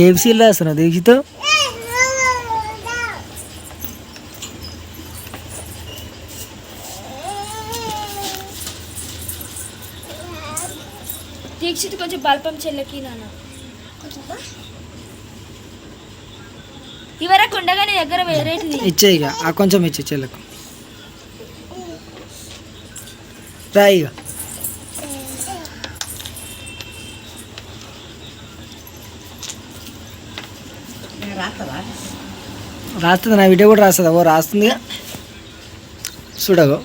ఏబిసీలు రాస్తున్నా దీక్షితో. దీక్షిత్ కొంచెం బల్పం చెల్లకి నాన్న ఇవరకు ఉండగా నీ దగ్గర వేరేటిది ఇచ్చే ఇక ఆ కొంచెం ఇచ్చే చెల్లకు రాయి ఇక రాస్తుంది నా వీడియో కూడా రాస్తుందా ఓ రాస్తుందిగా చూడగో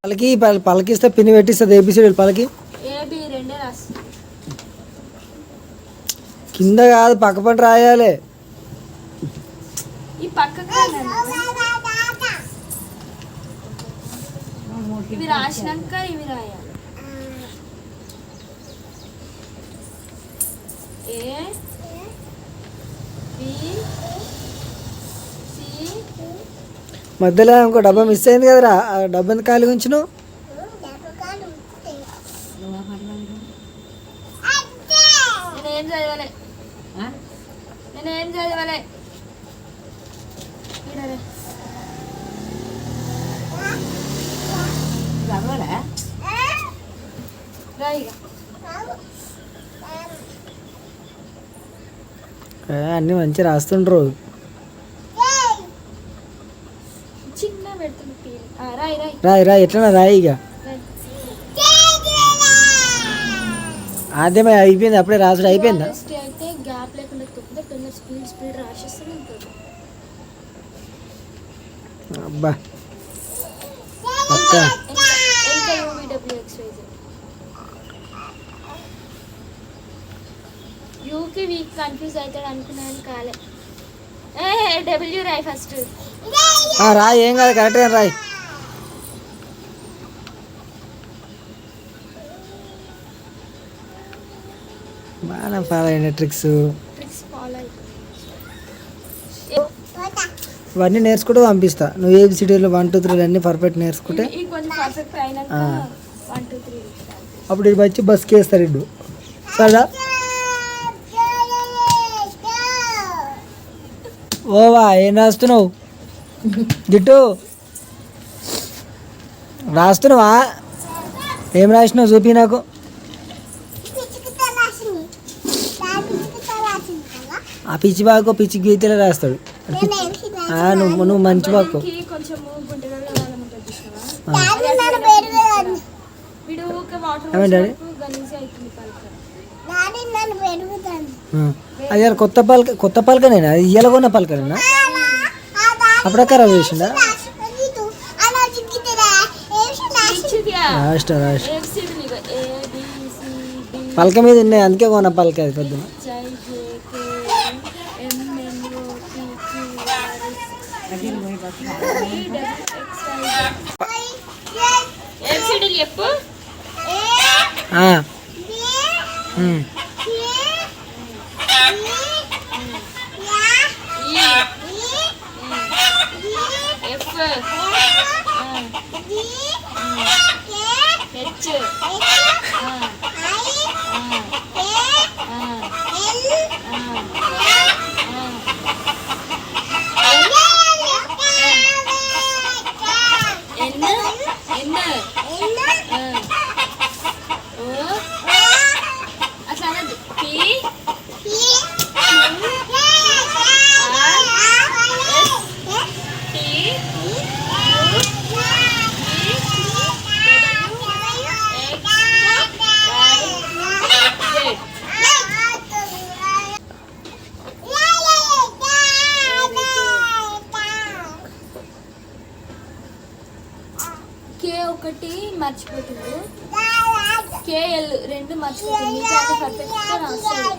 పలకి పలకిస్తే పిన్ని పెట్టిస్తుంది ఏబిసిడి పలకి కింద కాదు పక్క పని రాయాలి ఇవి రాసినాక ఇవి రాయాలి మధ్యలో ఇంకో డబ్బా మిస్ అయింది కదరా ఆ డబ్బా ఎంత ఖాళీ ఉంచును నేనేం చదవలే అన్నీ మంచిగా రాస్తుండ్రు చిన్న రాయి రాయి రాయి ఎట్లా రాయి ఇక ఆద్యమే అయిపోయింది అప్పుడే రాసుడు అయిపోయిందా అయితే గ్యాప్ లేకుండా తొందర స్పీడ్ రాసేస్తూనే ఉంటాడు అబ్బా యూకి వీక్ కన్ఫ్యూజ్ అవుతాడు అనుకున్నాను కాలే డబ్ల్యూ రాయి ఫస్ట్ రాయి ఏం కాదు కరెక్ట్గా రాయి బాగా ఫాలో అయిన ట్రిక్స్ ఇవన్నీ నేర్చుకుంటూ పంపిస్తా నువ్వు ఏబిసిడీలు 1 2 3 అన్నీ పర్ఫెక్ట్ నేర్చుకుంటే అప్పుడు ఇది వచ్చి బస్కి వేస్తారు ఇడ్డు సరేనా ఓవా ఏం రాస్తున్నావు గిట్టు రాస్తున్నావా ఏం రాసినావు చూపి నాకు ఆ పిచ్చి బాగు పిచ్చి గీతలో రాస్తాడు నువ్వు మంచి బాకు అది కొత్త పలకనేనా అది ఇయ్యాల కొన్న పలకనేనా అప్పుడే ఖరాబ్ చేసిండా పలక మీద ఉన్నాయి అందుకే కొన్న పలక అది పొద్దున చెప్పు ఒకటి మర్చిపోతుంది కేఎల్ 2 మర్చిపోతుంది పర్ఫెక్ట్గా రాస్తాడు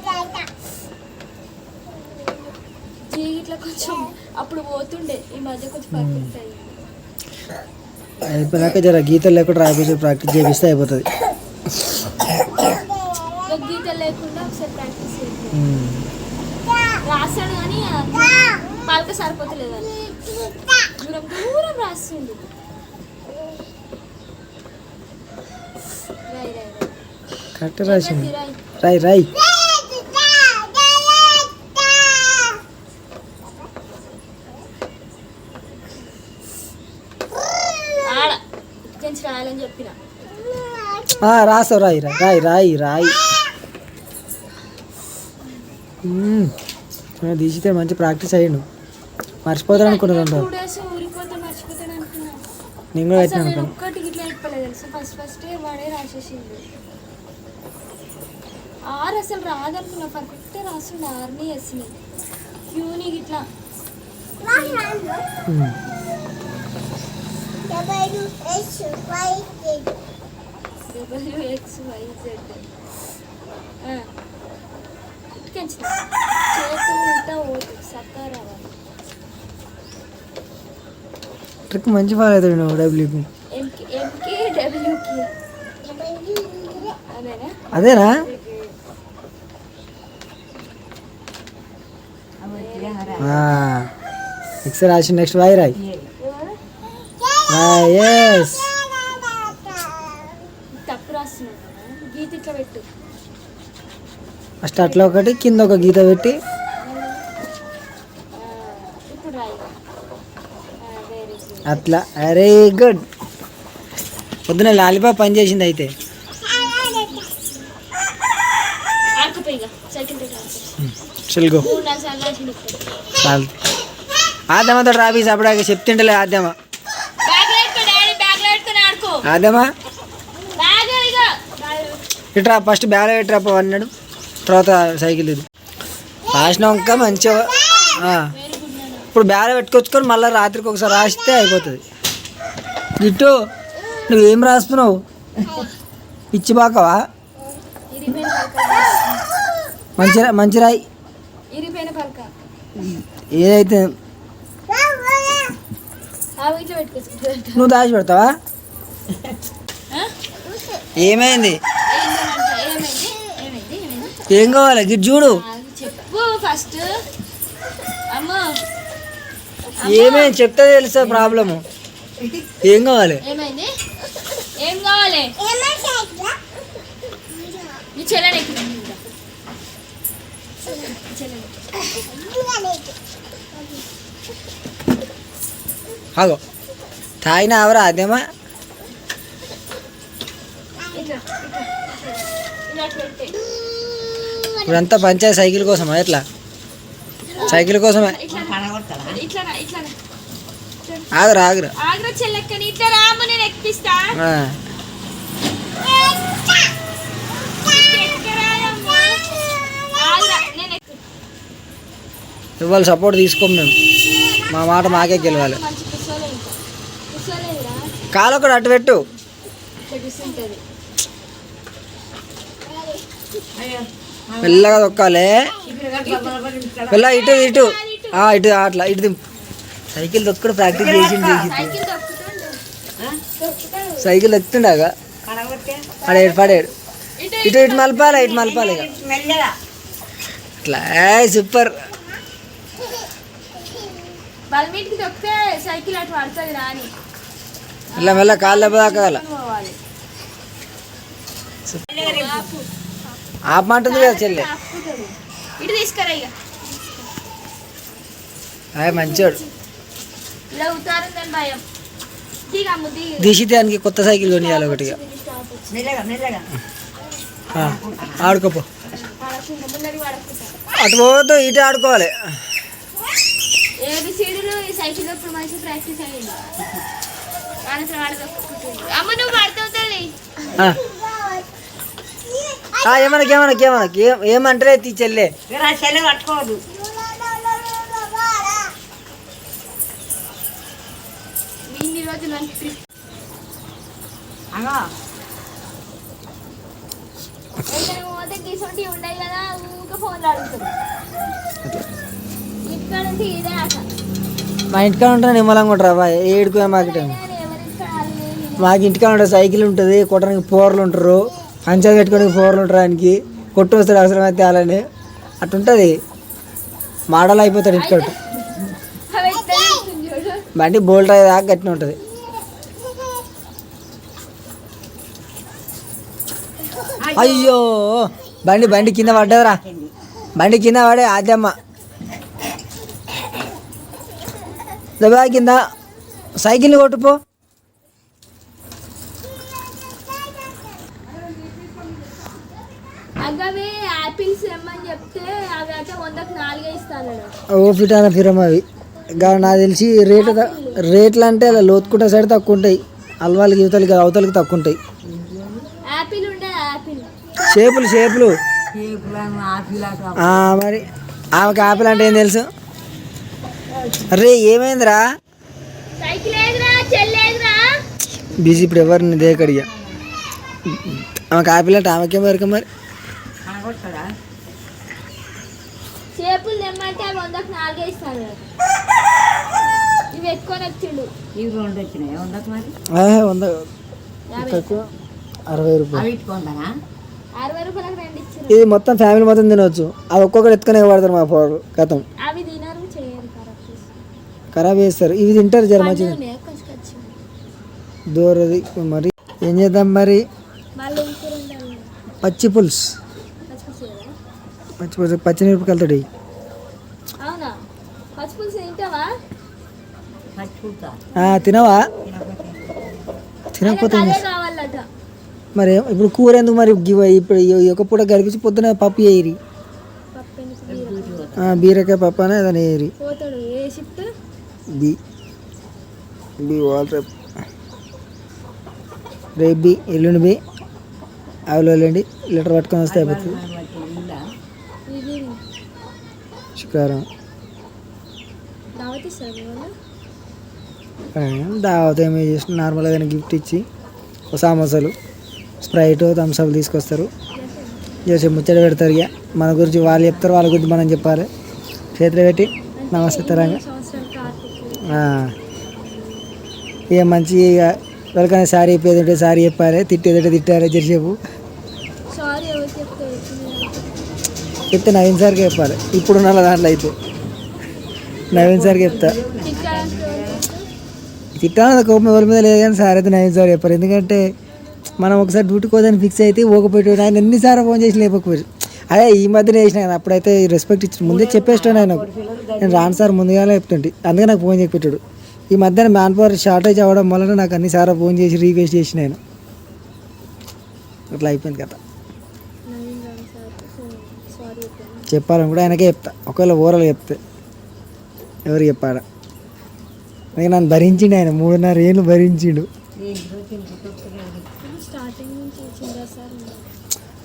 జీ ఇట్లా కొంచెం అప్పుడు పోతుండే ఈ మధ్య కొంచెం పర్ఫెక్ట్ అయ్యింది అయిపోయినాక జర గీతలు లేకుండా రాయించి ప్రాక్టీస్ చేపిస్తే అయిపోతుంది గీతలు లేకుండా ఒకసారి ప్రాక్టీస్ రాస్తాడు కానీ పాలక సరిపోతలేదు అని దూరం దూరం రాస్తుంది కరెక్ట్ రాసింది. రాయ్ రాయ్. రాయాలని చెప్పిన రాసావు. రాయి రాయి రాయి రాయి. తీసితే మంచి ప్రాక్టీస్ అయ్యిండు. మర్చిపోతాడు అనుకున్నాను. 2 days ఊరిపోతే మర్చిపోతాడు అనుకున్నా. నేను కూడా పెట్టినా అనుకున్నాను. ఒక్కటి ఇట్లా చెప్పలేదు తెలుసు. ఫస్ట్ వాడే రాసేసిండు. ఆర్ అసలు రాదనుకున్నా. పర్ఫెక్ట్ రాసిండు ఆర్ని ఎస్ని క్యూని ఇట్లా. WXYZ ట్రిక్ మంచి ఫాలో అవుతాడు నువ్వు. డబ్ల్యూకి అదేనా? ఎక్స్ రాసి నెక్స్ట్ వై రాయ్. ఎస్ తప్పు రాస్తున్నాను. గీత ఇట్లా పెట్టు. ఫస్ట్ అట్లా ఒకటి కింద ఒక గీత పెట్టి ఇప్పుడు రాయి. అట్లా. Very good. పొద్దున లాలిపాప్ పని చేసింది అయితే. చల్గో ఆద్యమతో రాబీస్ అప్పుడాక చెప్తుంటలే. ఆద్యమా ఆద్యమా ఇట్రా ఫస్ట్ బ్యాగ్ పెట్టరా అన్నాడు. తర్వాత సైకిల్ ఇది రాసినాక మంచిగా ఇప్పుడు బ్యాగ్ పెట్టుకొచ్చుకొని మళ్ళీ రాత్రికి ఒకసారి రాస్తే అయిపోతుంది. ఇటు నువ్వేం రాస్తున్నావు? పిచ్చి బాకవా? మంచి రాయి. ఏదైతే నువ్వు దాచి పెడతావా? ఏమైంది? ఏం కావాలి? గిట్ చూడు. ఏమైంది చెప్తే తెలుసా ప్రాబ్లము. ఏం కావాలి? ఆగో తాగిన అవరా అదేమా? ఇప్పుడంతా పంచాయతీ సైకిల్ కోసమా? ఎట్లా సైకిల్ కోసమే. ఆగురా ఆగురా. ఇవాళ సపోర్ట్ తీసుకోం మేము. మా మాట మాకే గెలవాలి. కాలు ఒకటి అటు పెట్టు. మెల్లగా తొక్కాలి. మెల్ల ఇటు ఇటు ఇటు అట్లా ఇటు దింపు. సైకిల్ తొక్కడు ప్రాక్టీస్ చేసింది. సైకిల్ ఎక్కుతుండగా పడేడు పడేడు. ఇటు ఇటు మలపాలి. ఇటు మలపాలి. అట్లా సూపర్. మెల్ల మెల్ల కాళ్ళు దెబ్బదాకాల. ఆపమంటుంది కదా చెల్లె. ఇటు తీసుకురా. మంచోడు. భయం దిశితానికి కొత్త సైకిల్ కొనియాలి ఒకటిగా. ఆడుకోపో. అటు పోవద్దు, ఇటు ఆడుకోవాలి. ఏమంటారే తీ చెల్లె. పట్టుకోదు. ఉన్నాయి కదా ఊక ఫోన్లు అడుగుతుంది. ఇక్కడ నుంచి ఇదే ఆట. మా ఇంటికాడ ఉంటాను నిమ్మలంగా ఉంటారా బా ఏడుకు మాకు మాకు ఇంటికాడ ఉంటుంది. సైకిల్ ఉంటుంది, కొట్టడానికి పోర్లు ఉంటారు, పంచాయతీ పెట్టుకోవడానికి పోర్లు ఉంటారు. ఆయనకి కొట్టు వస్తాడు అవసరమైతే అలానే అట్టుంటుంది. మోడల్ అయిపోతాడు ఇంటికాడ. బండి బోల్ట్ అయ్యే దాకా గట్టిన ఉంటుంది. అయ్యో బండి కింద పడ్డదిరా, బండి కింద పడే ఆద్యమ్మ దెబ్బ కింద. సైకిల్ని కొట్టుపో. అవి యాపిల్స్ ఏమని చెప్తే అవి అయితే 100కి 4 ఇస్తాను. ఓ ఫిటాన ఫిరం అవి నాకు తెలిసి రేట్లు అంటే అలా లోతుకుంట సైడ్ తక్కువ ఉంటాయి, అల్వాళ్ళకి యువతలకి అవతలకి తక్కువ ఉంటాయి. యాపిల్ ఉండే యాపిల్ షేపులు మరి ఆమెకి ఆపిల్ అంటే ఏం తెలుసు? అరే ఏమైందిరా? బిజీ ఇప్పుడు ఎవరిని దేకడిగా. ఆమెకి ఆపిల్ అంటే ఆమెకేం వరకు మరి. చేపులు తెమ్మంటే అవి 100కి 4 ఇస్తాను. ఇవి ఎత్తుకొని వచ్చిండు. ఇవి 2 వచ్చినాయి 100కి మరి. 100 తక్కువ 60 రూపాయలు. 60 రూపాయలకు 2 ఇచ్చారు. ఇది మొత్తం ఫ్యామిలీ మొత్తం తినవచ్చు. అది ఒక్కొక్కరు ఎత్తుకొని పడతారు మా పౌరు కథం. అవి తినరు చేయరు, ఖరాబ్ చేస్తారు. ఇవి తింటారు జర మంచిది దూరది. మరి ఏం చేద్దాం మరి? పచ్చి పులుసు, పచ్చిమిరపకాయలతో తినవా? తినకపోతే మరి ఇప్పుడు కూర ఎందుకు మరి? ఇప్పుడు ఒక పూట గడిపించి పొద్దున పప్పు వేయరి, బీరకాయ పప్పు అనేది ఏదైనా వేయరి. రేపు బి ఎల్లుండి బి ఆవులు వెళ్ళండి, లీటర్ పట్టుకొని వస్తే అయిపోతుంది. శుక్రవారం దావత్ ఏమి చేసి నార్మల్గా గిఫ్ట్ ఇచ్చి సమోసాలు, స్ప్రైట్, థమ్స్అప్ తీసుకొస్తారు. చేసి ముచ్చట పెడతారు. ఇక మన గురించి వాళ్ళు చెప్తారు, వాళ్ళ గురించి మనం చెప్పాలి. చేతులు పెట్టి నమస్తే తరంగా ఇక మంచి ఇక ఎవరికైనా సారీ చెప్పేది ఉంటే సారీ చెప్పాలి, తిట్టేదంటే తిట్టాలి. జరిసేపు చెప్తే నవీన్ సార్కి చెప్పాలి. ఇప్పుడున్న దాంట్లో అయితే నవీన్ సార్కి చెప్తా. తిట్టాలని కోపం ఎవరి మీద లేదు కానీ సార్ అయితే నవీన్ సార్ చెప్పారు. ఎందుకంటే మనం ఒకసారి డ్యూటీకి పోదని ఫిక్స్ అయితే పోకపోయాడు. ఆయన ఎన్నిసార్లు ఫోన్ చేసి లేకపోయాడు. అదే ఈ మధ్యన వేసిన కదా, అప్పుడైతే రెస్పెక్ట్ ఇచ్చి ముందే చెప్పేస్తాను ఆయనకు. నేను రాను సార్ ముందుగానే చెప్తుంటే, అందుకే నాకు ఫోన్ చేసి పెట్టాడు. ఈ మధ్యన మ్యాన్ పవర్ షార్టేజ్ అవ్వడం వలన నాకు అన్నిసార్లు ఫోన్ చేసి రిక్వెస్ట్ చేసిన ఆయన. అట్లా అయిపోయింది కదా. చెప్పాలని కూడా ఆయనకే చెప్తా. ఒకవేళ ఓరలు చెప్తే ఎవరు చెప్పాడా? నేను నన్ను భరించిండు ఆయన, 3.5 ఏళ్ళు భరించిండు.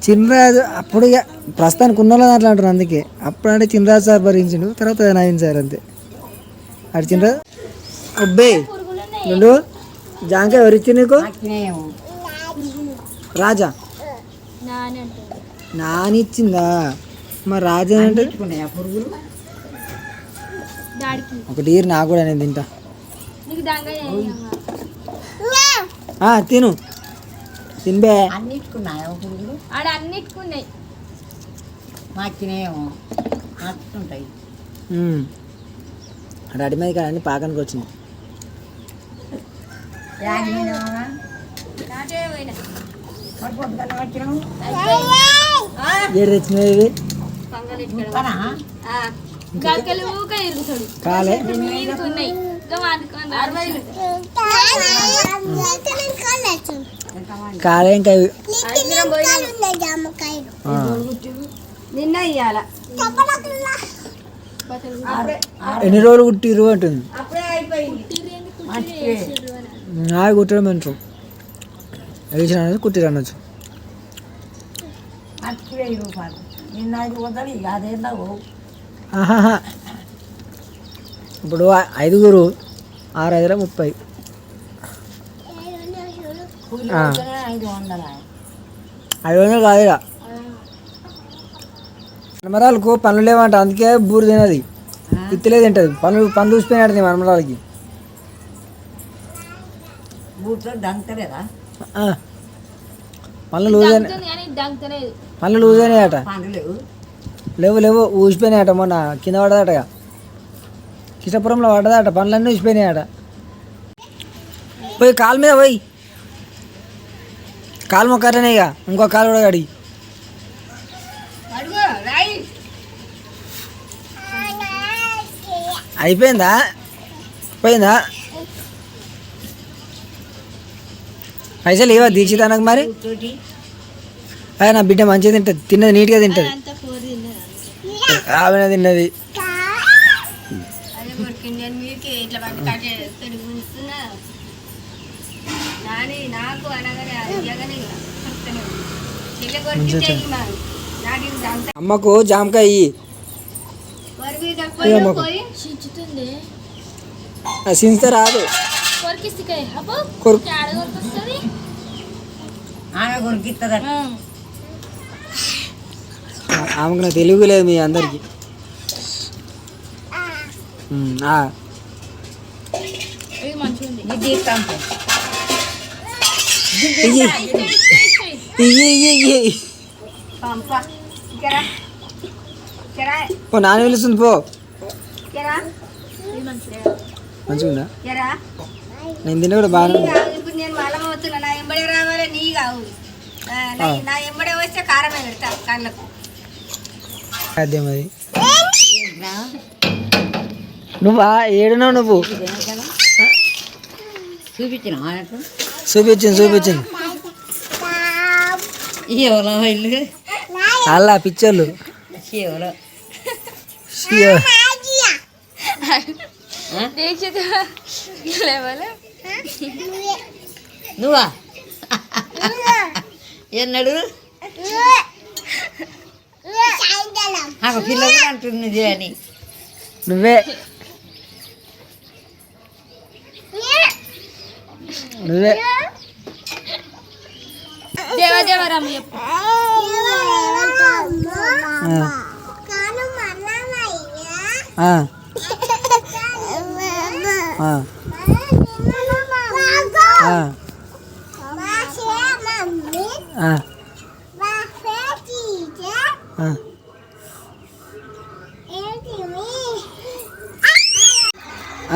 చిన్నరాజు అప్పుడు ఇక ప్రస్తుతానికి ఉన్న దాంట్లో అంటారు. అందుకే అప్పుడు అంటే చిన్నరాజు సార్ భరించిండు, తర్వాత నవీన్ సార్ అంతే. అటు చిన్నరాజు అబ్బే రెండు జాంకాయ ఎవరిచ్చి నీకు? రాజా నానిచ్చిందా? మరి రాజా అంటే ఒకటి నాకు కూడా నేను తింటా. తిను తినబే. రెడీ మీద కానీ పాకానికి వచ్చింది. ఏడు తెచ్చినవి ఇవి కాలే కాలే ఇంకా ఎన్ని రోజులు కుట్టిరు అంటుంది. నాకు కుట్టడం అంటారు, వేసిన కుట్టిరు అనొచ్చు. ఇప్పుడు 5 6 30 500 కాదుగా. మరమరాలకు పనులు లేవంట, అందుకే బూరు తినది, ఇత్తలే తింటది. పనులు చూసిపోయినట్టు మరమరాలకి. పనులు లూజ్ అయినాయట. లేవు ఊసిపోయినాయట. మొన్న కింద పడదటగా, కృష్ణపురంలో పడ్డదట. పనులన్నీ ఊసిపోయినాయట. పోయి కాలు మీద పోయి కాలు మొక్కరనే ఇక ఇంకో కాలు కూడా కడిగి అయిపోయిందా పోయిందా పైసలు ఇవ్వ దీక్షిత నాకు మరి అదే నా బిడ్డ మంచిగా తింటుంది తిన్నది నీట్గా తింటుంది ఆమె తిన్నది అమ్మకు జామకాయ ఇయ్యి. సించితే రాదు ఆమెకు నాకు తెలుగు లేదు మీ అందరికి పో నాన్న పిలుస్తుంది పో మంచిగా నేను తిన్న కూడా బాగా ఇప్పుడు నేను మళ్ళీ పోతున్నా నా ఎంబడే రావాలి నీ కావు నా ఎంబడే వస్తే కారమే పెడతా కళ్ళకు అదే మరి నువ్వా ఏడున్నావు నువ్వు చూపించింది అలా పిక్చర్లు నువ్వా ఎన్నడు పిల్ల కూడా అంటున్నది అని నువ్వే దేవదేవరాము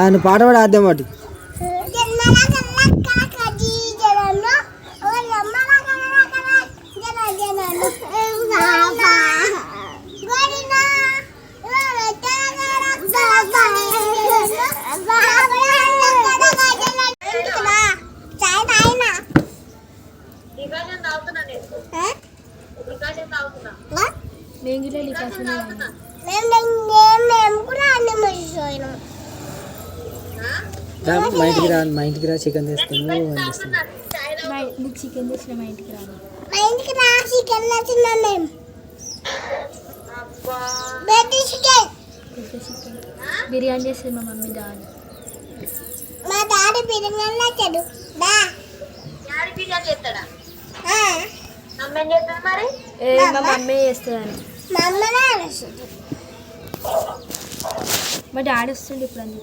నువ్వు పాట పాడు ఆద్యం వాటి మా ఇంటికి రా చికెన్ తెస్తాను చికెన్ తెచ్చిన మా ఇంటికి రాను బిర్యానీ చేస్తుంది మా మమ్మీ డాడీ మా మమ్మీ చేస్తుందని మా డాడీ వస్తుండే ఇప్పుడు అని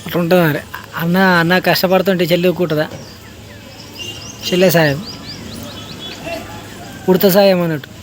అట్లా ఉంటుంది మరి అన్న కష్టపడుతుంటే చెల్లి ఒక్కుంటుందా చెల్లె సాయం ఉడత సాయం అన్నట్టు